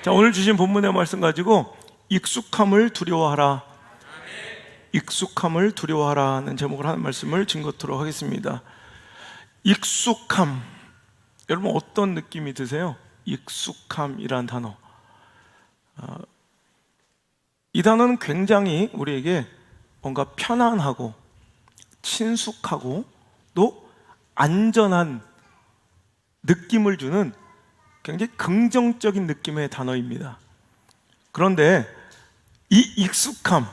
자, 오늘 주신 본문의 말씀 가지고 익숙함을 두려워하라, 익숙함을 두려워하라는 제목을 하는 말씀을 증거토록 하겠습니다. 익숙함, 여러분 어떤 느낌이 드세요? 익숙함이란 단어. 이 단어는 굉장히 우리에게 뭔가 편안하고 친숙하고 또 안전한 느낌을 주는 굉장히 긍정적인 느낌의 단어입니다. 그런데 이 익숙함,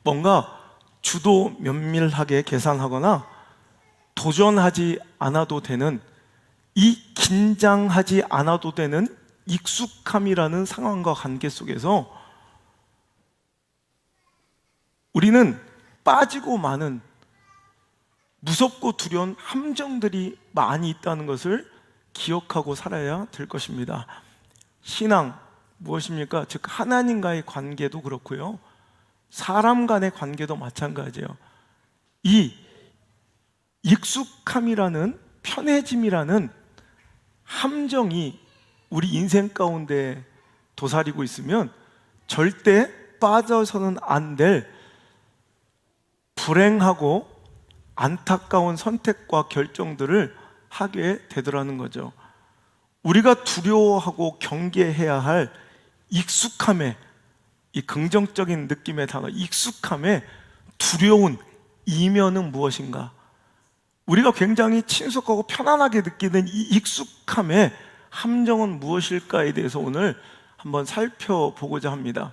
뭔가 주도 면밀하게 계산하거나 도전하지 않아도 되는, 이 긴장하지 않아도 되는 익숙함이라는 상황과 관계 속에서 우리는 빠지고 마는 무섭고 두려운 함정들이 많이 있다는 것을 기억하고 살아야 될 것입니다. 신앙 무엇입니까? 즉 하나님과의 관계도 그렇고요, 사람 간의 관계도 마찬가지예요. 이 익숙함이라는, 편해짐이라는 함정이 우리 인생 가운데 도사리고 있으면 절대 빠져서는 안 될 불행하고 안타까운 선택과 결정들을 하게 되더라는 거죠. 우리가 두려워하고 경계해야 할 익숙함의, 이 긍정적인 느낌의 단어 익숙함의 두려운 이면은 무엇인가? 우리가 굉장히 친숙하고 편안하게 느끼는 이 익숙함의 함정은 무엇일까에 대해서 오늘 한번 살펴보고자 합니다.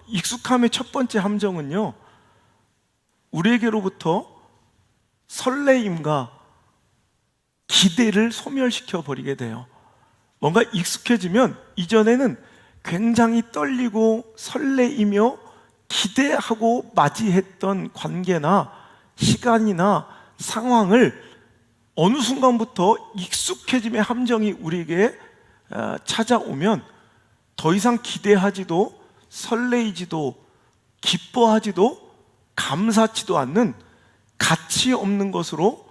익숙함의 첫 번째 함정은요, 우리에게로부터 설레임과 기대를 소멸시켜 버리게 돼요. 뭔가 익숙해지면 이전에는 굉장히 떨리고 설레이며 기대하고 맞이했던 관계나 시간이나 상황을 어느 순간부터 익숙해짐의 함정이 우리에게 찾아오면 더 이상 기대하지도 설레이지도 기뻐하지도 감사치도 않는 가치 없는 것으로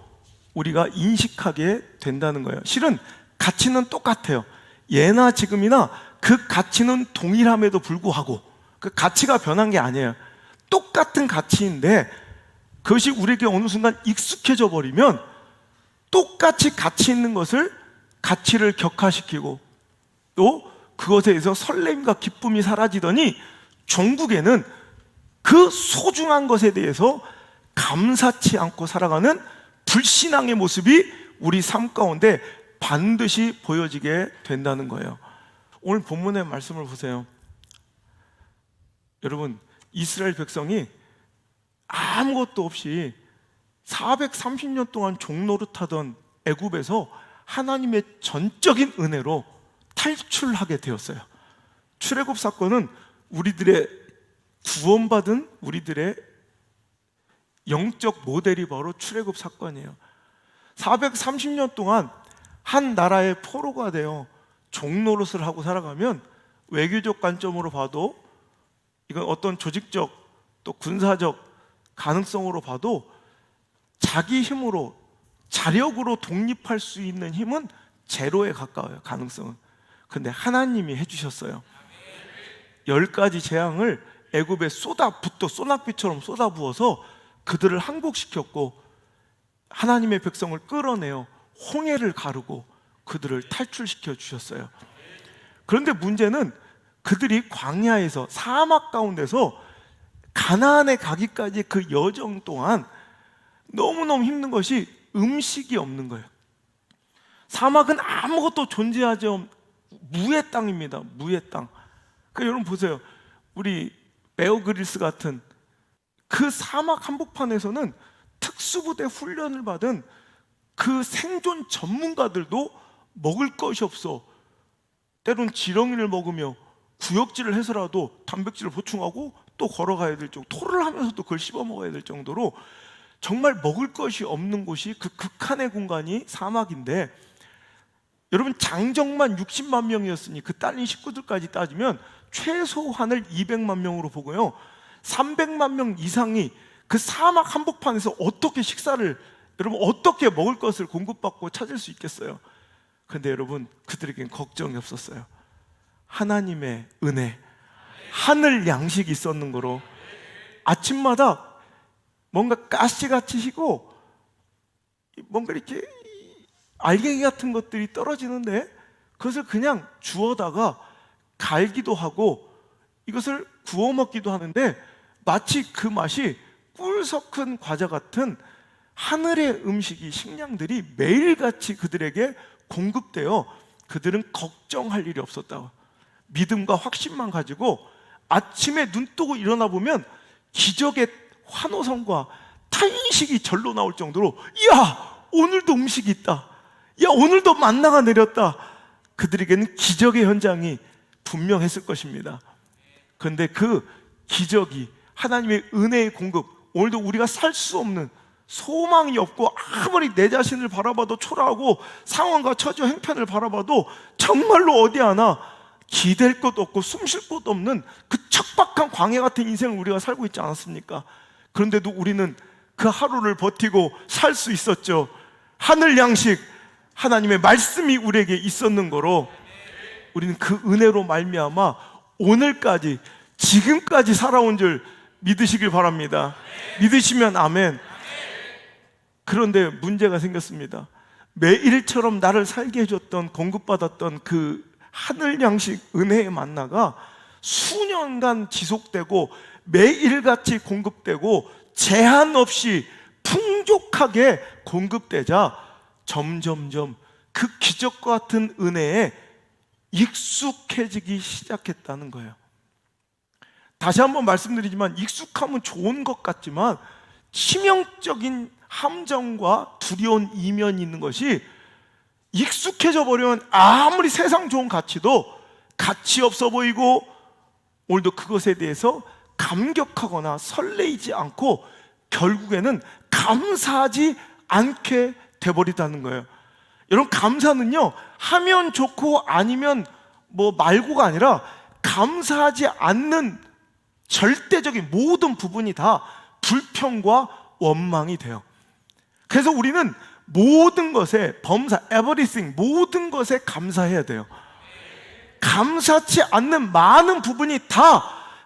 우리가 인식하게 된다는 거예요. 실은 가치는 똑같아요. 예나 지금이나 그 가치는 동일함에도 불구하고 그 가치가 변한 게 아니에요. 똑같은 가치인데 그것이 우리에게 어느 순간 익숙해져 버리면 똑같이 가치 있는 것을 가치를 격화시키고 또 그것에 대해서 설렘과 기쁨이 사라지더니 종국에는 그 소중한 것에 대해서 감사치 않고 살아가는 불신앙의 모습이 우리 삶 가운데 반드시 보여지게 된다는 거예요. 오늘 본문의 말씀을 보세요. 여러분, 이스라엘 백성이 아무것도 없이 430년 동안 종노릇하던 애굽에서 하나님의 전적인 은혜로 탈출하게 되었어요. 출애굽 사건은 우리들의 구원받은 우리들의 영적 모델이 바로 출애굽 사건이에요. 430년 동안 한 나라의 포로가 되어 종노릇을 하고 살아가면 외교적 관점으로 봐도, 이건 어떤 조직적 또 군사적 가능성으로 봐도 자기 힘으로, 자력으로 독립할 수 있는 힘은 제로에 가까워요. 가능성은. 근데 하나님이 해주셨어요. 10가지 재앙을 애굽에 소낙비처럼 쏟아부어서 그들을 항복시켰고 하나님의 백성을 끌어내어 홍해를 가르고 그들을 탈출시켜 주셨어요. 그런데 문제는 그들이 광야에서, 사막 가운데서 가나안에 가기까지 그 여정 동안 너무너무 힘든 것이 음식이 없는 거예요. 사막은 아무것도 존재하지 않는 무의 땅입니다. 무의 땅. 그러니까 여러분 보세요. 우리 베어 그릴스 같은 그 사막 한복판에서는 특수부대 훈련을 받은 그 생존 전문가들도 먹을 것이 없어 때론 지렁이를 먹으며 구역질을 해서라도 단백질을 보충하고 또 걸어가야 될 정도, 토를 하면서도 그걸 씹어 먹어야 될 정도로 정말 먹을 것이 없는 곳이 그 극한의 공간이 사막인데, 여러분 장정만 60만 명이었으니 그 딸린 식구들까지 따지면 최소한을 200만 명으로 보고요, 300만 명 이상이 그 사막 한복판에서 어떻게 식사를, 여러분 어떻게 먹을 것을 공급받고 찾을 수 있겠어요? 근데 여러분 그들에겐 걱정이 없었어요. 하나님의 은혜, 하늘 양식이 있었는 거로 아침마다 뭔가 가시같이 희고 뭔가 이렇게 알갱이 같은 것들이 떨어지는데 그것을 그냥 주워다가 갈기도 하고 이것을 구워 먹기도 하는데 마치 그 맛이 꿀 섞은 과자 같은 하늘의 음식이, 식량들이 매일같이 그들에게 공급되어 그들은 걱정할 일이 없었다고. 믿음과 확신만 가지고 아침에 눈 뜨고 일어나 보면 기적의 환호성과 탄식이 절로 나올 정도로, 야, 오늘도 음식이 있다, 야, 오늘도 만나가 내렸다. 그들에게는 기적의 현장이 분명했을 것입니다. 그런데 그 기적이, 하나님의 은혜의 공급, 오늘도 우리가 살 수 없는, 소망이 없고 아무리 내 자신을 바라봐도 초라하고 상황과 처지 행편을 바라봐도 정말로 어디 하나 기댈 것 없고 숨 쉴 곳 없는 그 척박한 광야 같은 인생을 우리가 살고 있지 않았습니까? 그런데도 우리는 그 하루를 버티고 살 수 있었죠. 하늘 양식, 하나님의 말씀이 우리에게 있었는 거로 우리는 그 은혜로 말미암아 오늘까지, 지금까지 살아온 줄 믿으시길 바랍니다. 믿으시면 아멘. 그런데 문제가 생겼습니다. 매일처럼 나를 살게 해줬던, 공급받았던 그 하늘 양식 은혜의 만나가 수년간 지속되고 매일같이 공급되고 제한 없이 풍족하게 공급되자 점점점 그 기적과 같은 은혜에 익숙해지기 시작했다는 거예요. 다시 한번 말씀드리지만 익숙함은 좋은 것 같지만 치명적인 함정과 두려운 이면이 있는 것이, 익숙해져 버리면 아무리 세상 좋은 가치도 가치 없어 보이고 오늘도 그것에 대해서 감격하거나 설레이지 않고 결국에는 감사하지 않게 돼버리다는 거예요. 여러분, 감사는요, 하면 좋고 아니면 뭐 말고가 아니라 감사하지 않는 절대적인 모든 부분이 다 불평과 원망이 돼요. 그래서 우리는 모든 것에, 범사, everything, 모든 것에 감사해야 돼요. 감사치 않는 많은 부분이 다,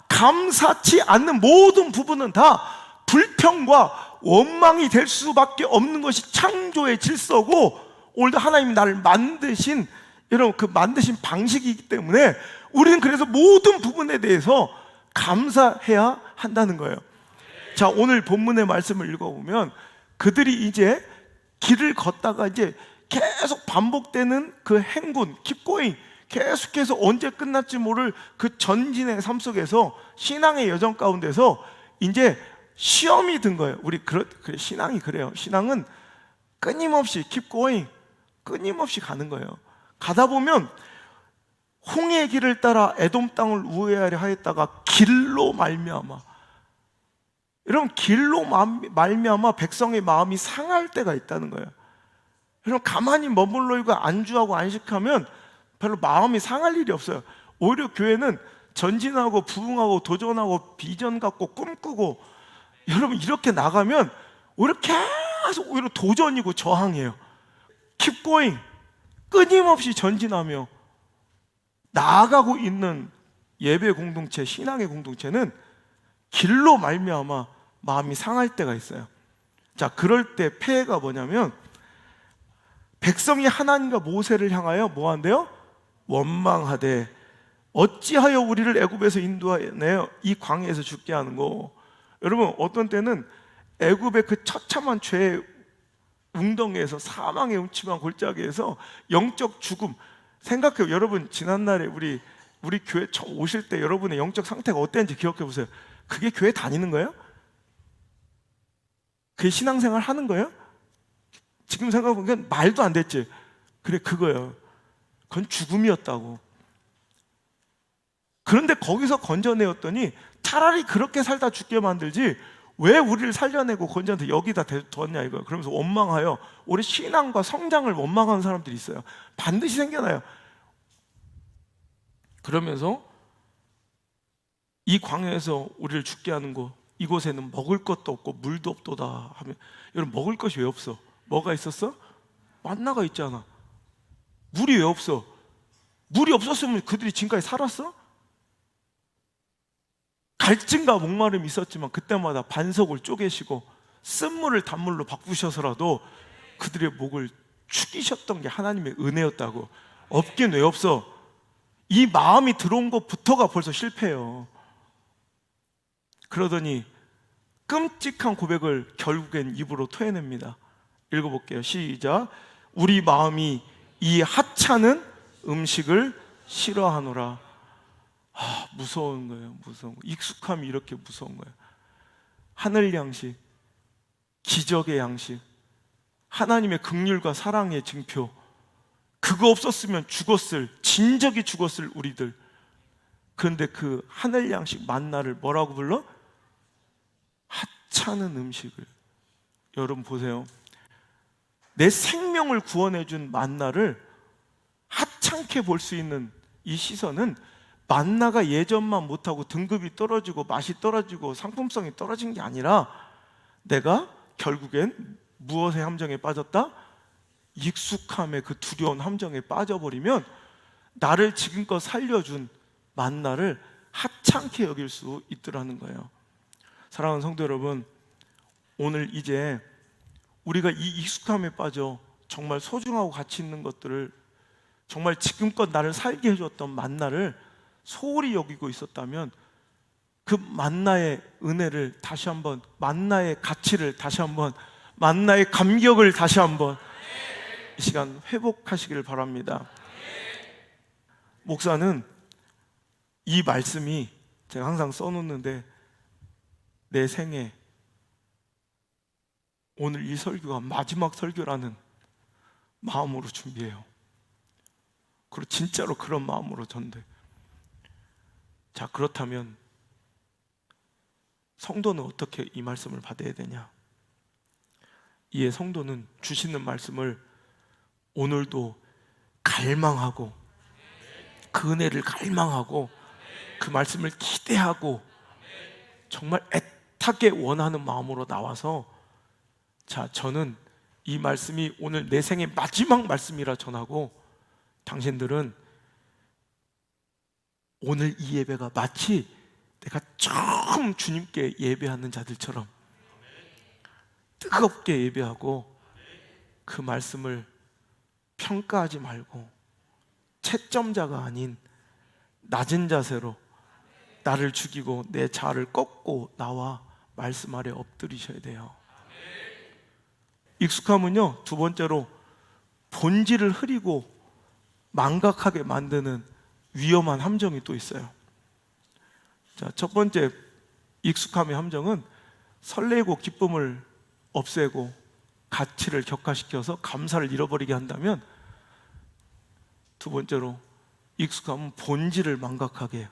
감사치 않는 모든 부분은 다 불평과 원망이 될 수밖에 없는 것이 창조의 질서고, 오늘도 하나님이 나를 만드신, 여러분, 그 만드신 방식이기 때문에 우리는 그래서 모든 부분에 대해서 감사해야 한다는 거예요. 자, 오늘 본문의 말씀을 읽어보면 그들이 이제 길을 걷다가 이제 계속 반복되는 그 행군, keep going, 계속해서 언제 끝날지 모를 그 전진의 삶 속에서, 신앙의 여정 가운데서 이제 시험이 든 거예요. 우리 그래, 신앙이 그래요. 신앙은 끊임없이 keep going, 끊임없이 가는 거예요. 가다 보면 홍해의 길을 따라 에돔 땅을 우회하려 하였다가 길로 말미암아, 여러분, 길로 말미암아 백성의 마음이 상할 때가 있다는 거예요. 여러분, 가만히 머물러 있고 안주하고 안식하면 별로 마음이 상할 일이 없어요. 오히려 교회는 전진하고 부흥하고 도전하고 비전 갖고 꿈꾸고, 여러분, 이렇게 나가면 오히려 계속 오히려 도전이고 저항이에요. Keep going, 끊임없이 전진하며 나아가고 있는 예배 공동체, 신앙의 공동체는 길로 말미암아 마음이 상할 때가 있어요. 자, 그럴 때 폐해가 뭐냐면, 백성이 하나님과 모세를 향하여 뭐 한대요? 원망하되 어찌하여 우리를 애굽에서 인도하여 이 광야에서 죽게 하는고. 여러분, 어떤 때는 애굽의 그 처참한 죄의 웅덩이에서, 사망의 음침한 골짜기에서 영적 죽음, 생각해요. 여러분, 지난날에 우리 교회 처음 오실 때 여러분의 영적 상태가 어땠는지 기억해 보세요. 그게 교회 다니는 거예요? 그게 신앙생활 하는 거예요? 지금 생각해보면 말도 안 됐지. 그래, 그거예요. 그건 죽음이었다고. 그런데 거기서 건져내었더니 차라리 그렇게 살다 죽게 만들지 왜 우리를 살려내고 건져내서 여기다 두었냐 이거예요. 그러면서 원망하여, 우리 신앙과 성장을 원망하는 사람들이 있어요. 반드시 생겨나요. 그러면서 이 광야에서 우리를 죽게 하는 거, 이곳에는 먹을 것도 없고 물도 없도다 하면, 여러분, 먹을 것이 왜 없어? 뭐가 있었어? 만나가 있잖아. 물이 왜 없어? 물이 없었으면 그들이 지금까지 살았어? 갈증과 목마름이 있었지만 그때마다 반석을 쪼개시고 쓴물을 단물로 바꾸셔서라도 그들의 목을 축이셨던 게 하나님의 은혜였다고. 없긴 왜 없어? 이 마음이 들어온 것부터가 벌써 실패예요. 그러더니 끔찍한 고백을 결국엔 입으로 토해냅니다. 읽어볼게요. 시작. 우리 마음이 이 하찮은 음식을 싫어하노라. 무서운 거예요. 무서운 거. 익숙함이 이렇게 무서운 거예요. 하늘 양식, 기적의 양식, 하나님의 긍휼과 사랑의 증표, 그거 없었으면 죽었을, 진적이 죽었을 우리들. 그런데 그 하늘 양식 만나를 뭐라고 불러? 하찮은 음식을. 여러분 보세요. 내 생명을 구원해준 만나를 하찮게 볼 수 있는 이 시선은 만나가 예전만 못하고 등급이 떨어지고 맛이 떨어지고 상품성이 떨어진 게 아니라 내가 결국엔 무엇의 함정에 빠졌다? 익숙함의 그 두려운 함정에 빠져버리면 나를 지금껏 살려준 만나를 하찮게 여길 수 있더라는 거예요. 사랑하는 성도 여러분, 오늘 이제 우리가 이 익숙함에 빠져 정말 소중하고 가치 있는 것들을, 정말 지금껏 나를 살게 해줬던 만나를 소홀히 여기고 있었다면 그 만나의 은혜를 다시 한번, 만나의 가치를 다시 한번, 만나의 감격을 다시 한번 이 시간 회복하시기를 바랍니다. 목사는 이 말씀이 제가 항상 써놓는데 내 생에 오늘 이 설교가 마지막 설교라는 마음으로 준비해요. 그리고 진짜로 그런 마음으로 전돼. 자, 그렇다면 성도는 어떻게 이 말씀을 받아야 되냐? 이에 성도는 주시는 말씀을 오늘도 갈망하고, 그 은혜를 갈망하고, 그 말씀을 기대하고 정말 애타게 원하는 마음으로 나와서, 자, 저는 이 말씀이 오늘 내 생의 마지막 말씀이라 전하고, 당신들은 오늘 이 예배가 마치 내가 처음 주님께 예배하는 자들처럼 뜨겁게 예배하고 그 말씀을 평가하지 말고 채점자가 아닌 낮은 자세로 나를 죽이고 내 자아를 꺾고 나와 말씀 아래 엎드리셔야 돼요. 익숙함은요, 두 번째로 본질을 흐리고 망각하게 만드는 위험한 함정이 또 있어요. 자, 첫 번째 익숙함의 함정은 설레고 기쁨을 없애고 가치를 격화시켜서 감사를 잃어버리게 한다면, 두 번째로 익숙함은 본질을 망각하게 해요.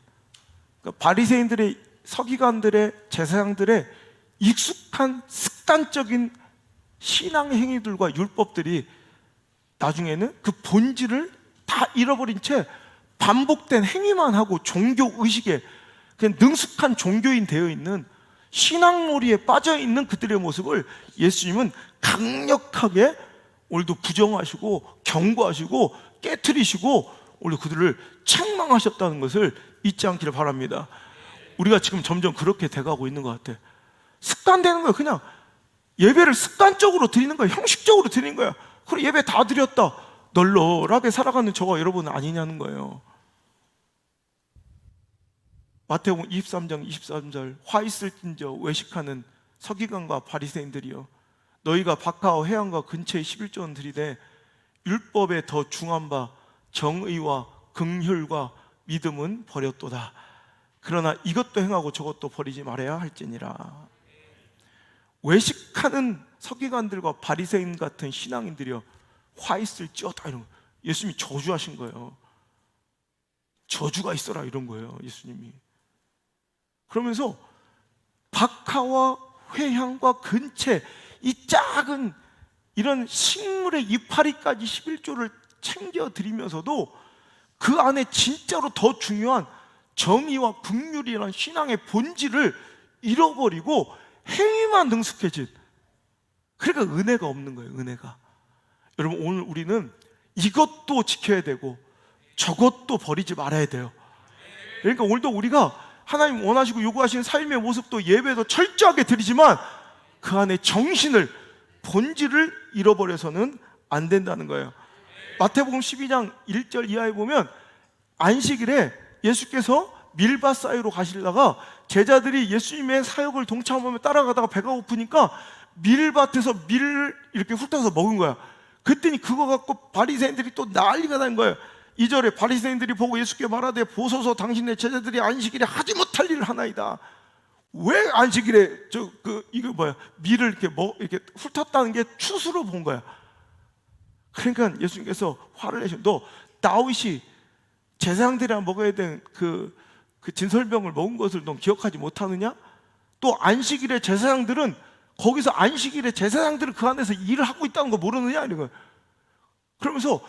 그러니까 바리새인들의, 서기관들의, 제사장들의 익숙한 습관적인 신앙 행위들과 율법들이 나중에는 그 본질을 다 잃어버린 채 반복된 행위만 하고 종교 의식에 그냥 능숙한 종교인 되어 있는 신앙놀이에 빠져 있는 그들의 모습을 예수님은 강력하게 오늘도 부정하시고 경고하시고 깨트리시고 오늘 그들을 책망하셨다는 것을 잊지 않기를 바랍니다. 우리가 지금 점점 그렇게 돼가고 있는 것 같아. 습관되는 거야. 그냥 예배를 습관적으로 드리는 거야. 형식적으로 드리는 거야. 그래, 예배 다 드렸다. 널널하게 살아가는 저와 여러분은 아니냐는 거예요. 마태복음 23장 23절, 화 있을진저 외식하는 서기관과 바리새인들이여, 너희가 바카와 회당과 근처에 11조원 들이되 율법에 더 중한 바 정의와 긍휼과 믿음은 버렸도다. 그러나 이것도 행하고 저것도 버리지 말아야 할지니라. 외식하는 서기관들과 바리새인 같은 신앙인들이여, 화 있을지어다 이런 거. 예수님이 저주하신 거예요. 저주가 있어라 이런 거예요, 예수님이. 그러면서 박하와 회향과 근체, 이 작은 이런 식물의 이파리까지 11조를 챙겨드리면서도 그 안에 진짜로 더 중요한 정의와 긍휼이라는 신앙의 본질을 잃어버리고 행위만 능숙해진, 그러니까 은혜가 없는 거예요. 은혜가. 여러분, 오늘 우리는 이것도 지켜야 되고 저것도 버리지 말아야 돼요. 그러니까 오늘도 우리가 하나님 원하시고 요구하시는 삶의 모습도 예배도 철저하게 드리지만 그 안에 정신을, 본질을 잃어버려서는 안 된다는 거예요. 마태복음 12장 1절 이하에 보면 안식일에 예수께서 밀밭 사이로 가시다가 제자들이 예수님의 사역을 동참하며 따라가다가 배가 고프니까 밀밭에서 밀을 이렇게 훑어서 먹은 거야. 그랬더니 그거 갖고 바리새인들이 또 난리가 난 거예요. 2절에 바리새인들이 보고 예수께 말하되 보소서 당신의 제자들이 안식일에 하지 못할 일을 하나이다. 왜 안식일에 이거 뭐야 밀을 이렇게 훑었다는 게 추수로 본 거야. 그러니까 예수님께서 화를 내셔. 너 다윗이 제사장들이랑 먹어야 되는 그 진설병을 먹은 것을 넌 기억하지 못하느냐? 또 안식일에 제사장들은 거기서 안식일에 제사장들은 그 안에서 일을 하고 있다는 거 모르느냐? 이런 거예요. 그러면서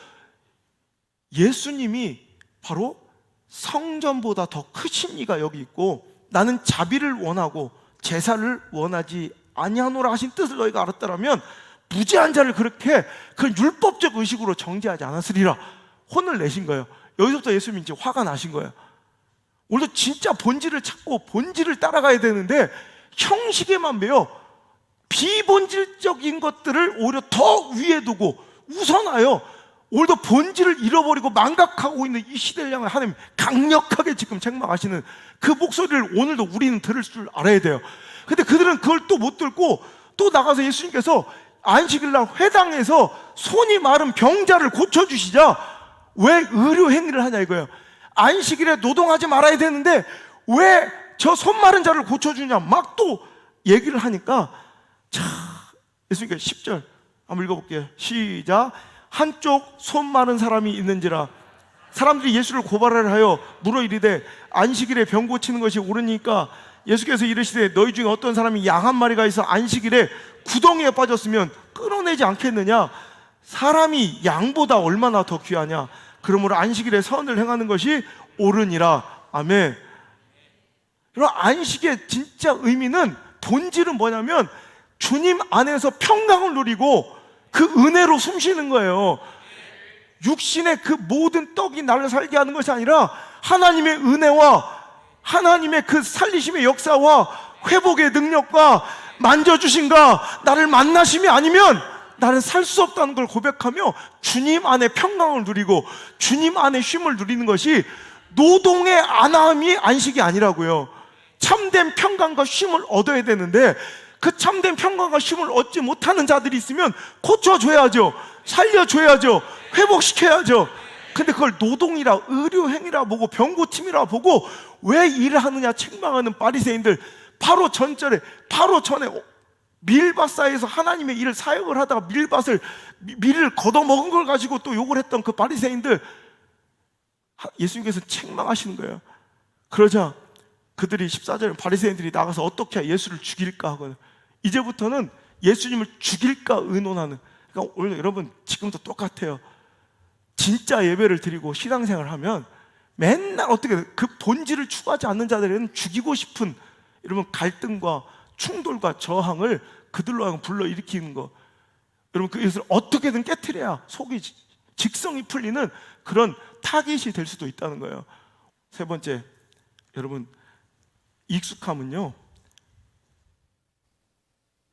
예수님이 바로 성전보다 더 크신 이가 여기 있고 나는 자비를 원하고 제사를 원하지 아니하노라 하신 뜻을 너희가 알았더라면 무죄한 자를 그렇게 그 율법적 의식으로 정죄하지 않았으리라 혼을 내신 거예요. 여기서부터 예수님이 이제 화가 나신 거예요. 오늘도 진짜 본질을 찾고 본질을 따라가야 되는데 형식에만 매여 비본질적인 것들을 오히려 더 위에 두고 우선하여 오늘도 본질을 잃어버리고 망각하고 있는 이 시대를 향해 하나님 강력하게 지금 책망하시는 그 목소리를 오늘도 우리는 들을 줄 알아야 돼요. 근데 그들은 그걸 또 못 듣고 또 나가서 예수님께서 안식일날 회당에서 손이 마른 병자를 고쳐주시자 왜 의료 행위를 하냐 이거예요. 안식일에 노동하지 말아야 되는데 왜 저 손 마른 자를 고쳐주냐 막 또 얘기를 하니까 예수님께서 10절 한번 읽어볼게요. 시작. 한쪽 손 마른 사람이 있는지라 사람들이 예수를 고발하려 하여 물어 이르되 안식일에 병 고치는 것이 옳으니까 예수께서 이르시되 너희 중에 어떤 사람이 양 한 마리가 있어 안식일에 구덩이에 빠졌으면 끌어내지 않겠느냐? 사람이 양보다 얼마나 더 귀하냐? 그러므로 안식일에 선을 행하는 것이 옳으니라. 아멘. 그럼 안식의 진짜 의미는 본질은 뭐냐면 주님 안에서 평강을 누리고 그 은혜로 숨쉬는 거예요. 육신의 그 모든 떡이 나를 살게 하는 것이 아니라 하나님의 은혜와 하나님의 그 살리심의 역사와 회복의 능력과 만져주신가 나를 만나심이 아니면 나는 살 수 없다는 걸 고백하며 주님 안에 평강을 누리고 주님 안에 쉼을 누리는 것이 노동의 안함이 안식이 아니라고요. 참된 평강과 쉼을 얻어야 되는데 그 참된 평강과 쉼을 얻지 못하는 자들이 있으면 고쳐줘야죠. 살려줘야죠. 회복시켜야죠. 근데 그걸 노동이라 의료행위라 보고 병고침이라 보고 왜 일을 하느냐 책망하는 바리새인들, 바로 전에 밀밭 사이에서 하나님의 일을 사역을 하다가 밀을 걷어먹은 걸 가지고 또 욕을 했던 그 바리새인들 예수님께서 책망하시는 거예요. 그러자 그들이 14절에 바리새인들이 나가서 어떻게 예수를 죽일까 하거든요. 이제부터는 예수님을 죽일까 의논하는. 그러니까 오늘 여러분 지금도 똑같아요. 진짜 예배를 드리고 신앙생활을 하면 맨날 어떻게 그 본질을 추구하지 않는 자들은 죽이고 싶은 이러면 갈등과 충돌과 저항을 그들로 하여금 불러일으키는 거. 여러분 그것을 어떻게든 깨트려야 속이 직성이 풀리는 그런 타깃이 될 수도 있다는 거예요. 세 번째, 여러분 익숙함은요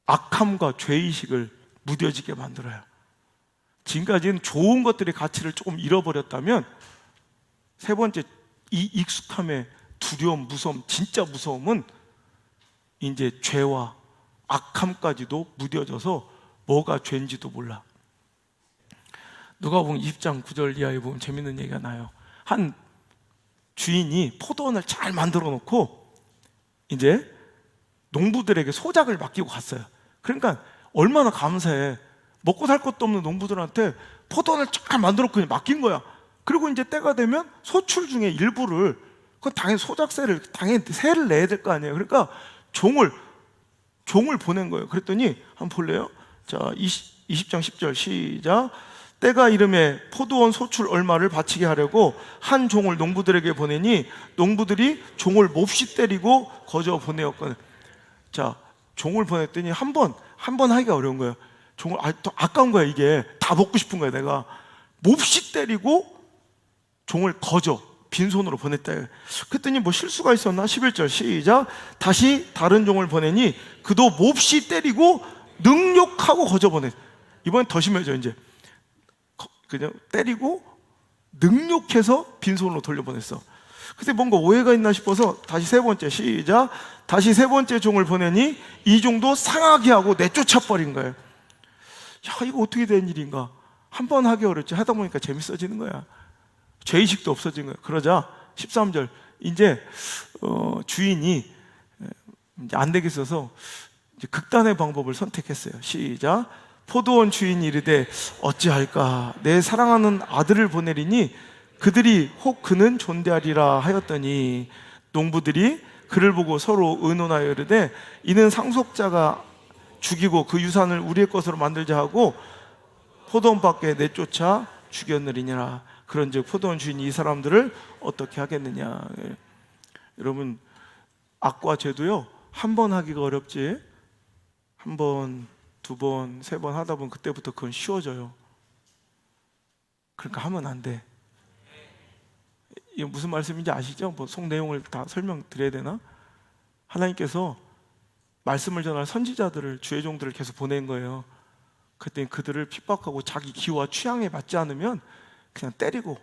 악함과 죄의식을 무뎌지게 만들어요. 지금까지는 좋은 것들의 가치를 조금 잃어버렸다면 세 번째 이 익숙함의 두려움, 무서움, 진짜 무서움은 이제 죄와 악함까지도 무뎌져서 뭐가 죄인지도 몰라. 누가복음 20장 9절 이하에 보면 재밌는 얘기가 나요. 한 주인이 포도원을 잘 만들어 놓고 이제 농부들에게 소작을 맡기고 갔어요. 그러니까 얼마나 감사해. 먹고 살 것도 없는 농부들한테 포도원을 잘 만들어 놓고 맡긴 거야. 그리고 이제 때가 되면 소출 중에 일부를, 그건 당연히 소작세를, 당연히 세를 내야 될 거 아니에요. 그러니까 종을 보낸 거예요. 그랬더니 한번 볼래요? 자, 20장 10절 시작. 때가 이름에 포도원 소출 얼마를 바치게 하려고 한 종을 농부들에게 보내니 농부들이 종을 몹시 때리고 거저 보내었거든. 자, 종을 보냈더니 한 번 하기가 어려운 거예요. 종을 더 아까운 거야. 이게 다 먹고 싶은 거야. 내가 몹시 때리고 종을 거저 빈손으로 보냈다. 그랬더니 뭐 실수가 있었나? 11절 시작. 다시 다른 종을 보내니 그도 몹시 때리고 능욕하고 거저 보냈. 이번엔 더 심해져. 이제 그냥 때리고 능욕해서 빈손으로 돌려보냈어. 그때 뭔가 오해가 있나 싶어서 다시 세 번째 시작. 다시 세 번째 종을 보내니 이 종도 상하게 하고 내쫓아 버린 거예요. 야, 이거 어떻게 된 일인가? 한 번 하기 어렵지, 하다 보니까 재밌어지는 거야. 죄의식도 없어진 거야. 그러자 13절 이제 주인이 이제 안 되겠어서 이제 극단의 방법을 선택했어요. 시작. 포도원 주인이 이르되 어찌할까? 내 사랑하는 아들을 보내리니 그들이 혹 그는 존대하리라 하였더니 농부들이 그를 보고 서로 의논하여 이르되 이는 상속자가 죽이고 그 유산을 우리의 것으로 만들자 하고 포도원 밖에 내쫓아 죽였느니라. 그런즉 포도원 주인이 이 사람들을 어떻게 하겠느냐. 여러분, 악과 죄도요 한 번 하기가 어렵지 한 번, 두 번, 세 번 하다 보면 그때부터 그건 쉬워져요. 그러니까 하면 안 돼. 이게 무슨 말씀인지 아시죠? 뭐 속 내용을 다 설명드려야 되나? 하나님께서 말씀을 전할 선지자들을, 주의 종들을 계속 보낸 거예요. 그랬더니 그들을 핍박하고 자기 기호와 취향에 맞지 않으면 그냥 때리고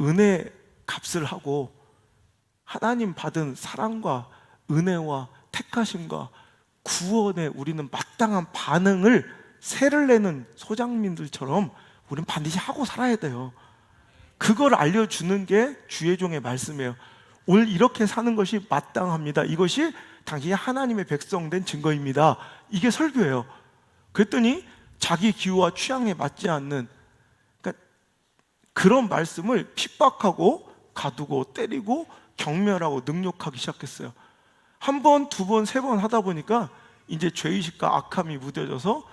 은혜 값을 하고 하나님 받은 사랑과 은혜와 택하심과 구원에 우리는 마땅한 반응을 세를 내는 소장민들처럼 우리는 반드시 하고 살아야 돼요. 그걸 알려주는 게 주의 종의 말씀이에요. 오늘 이렇게 사는 것이 마땅합니다. 이것이 당신이 하나님의 백성 된 증거입니다. 이게 설교예요. 그랬더니 자기 기호와 취향에 맞지 않는, 그러니까 그런 말씀을 핍박하고 가두고 때리고 경멸하고 능욕하기 시작했어요. 한 번, 두 번, 세 번 하다 보니까 이제 죄의식과 악함이 무뎌져서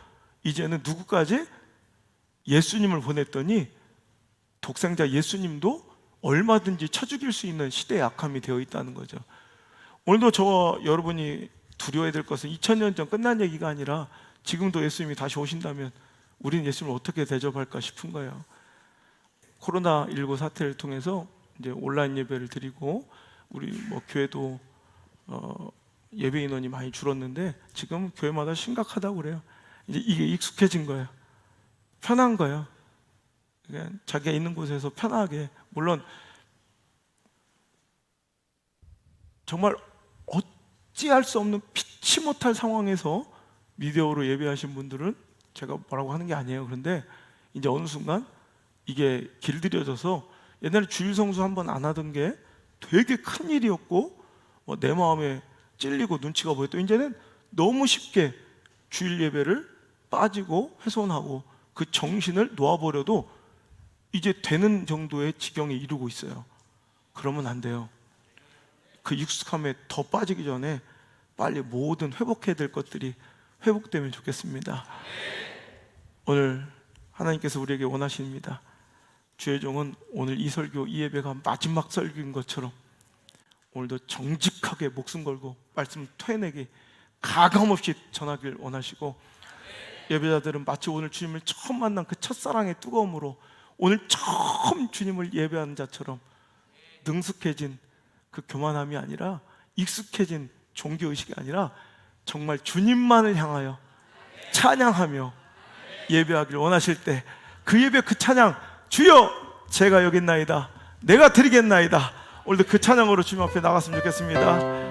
이제는 누구까지? 예수님을 보냈더니 독생자 예수님도 얼마든지 쳐 죽일 수 있는 시대의 악함이 되어 있다는 거죠. 오늘도 저와 여러분이 두려워해야 될 것은 2000년 전 끝난 얘기가 아니라 지금도 예수님이 다시 오신다면 우리는 예수님을 어떻게 대접할까 싶은 거예요. 코로나19 사태를 통해서 이제 온라인 예배를 드리고 우리 뭐 교회도 예배 인원이 많이 줄었는데 지금 교회마다 심각하다고 그래요. 이제 이게 익숙해진 거예요. 편한 거예요. 그냥 자기가 있는 곳에서 편하게, 물론 정말 어찌할 수 없는 피치 못할 상황에서 비디오로 예배하신 분들은 제가 뭐라고 하는 게 아니에요. 그런데 이제 어느 순간 이게 길들여져서 옛날에 주일 성수 한 번 안 하던 게 되게 큰 일이었고 내 마음에 찔리고 눈치가 보였고 이제는 너무 쉽게 주일 예배를 빠지고 훼손하고 그 정신을 놓아버려도 이제 되는 정도의 지경에 이르고 있어요. 그러면 안 돼요. 그 익숙함에 더 빠지기 전에 빨리 모든 회복해야 될 것들이 회복되면 좋겠습니다. 오늘 하나님께서 우리에게 원하십니다. 주의 종은 오늘 이 설교, 이 예배가 마지막 설교인 것처럼 오늘도 정직하게 목숨 걸고 말씀 토해내기 가감없이 전하길 원하시고, 예배자들은 마치 오늘 주님을 처음 만난 그 첫사랑의 뜨거움으로 오늘 처음 주님을 예배하는 자처럼 능숙해진 그 교만함이 아니라, 익숙해진 종교의식이 아니라 정말 주님만을 향하여 찬양하며 예배하길 원하실 때 그 예배, 그 찬양, 주여 제가 여기 있나이다, 내가 드리겠나이다, 오늘도 그 찬양으로 주님 앞에 나갔으면 좋겠습니다.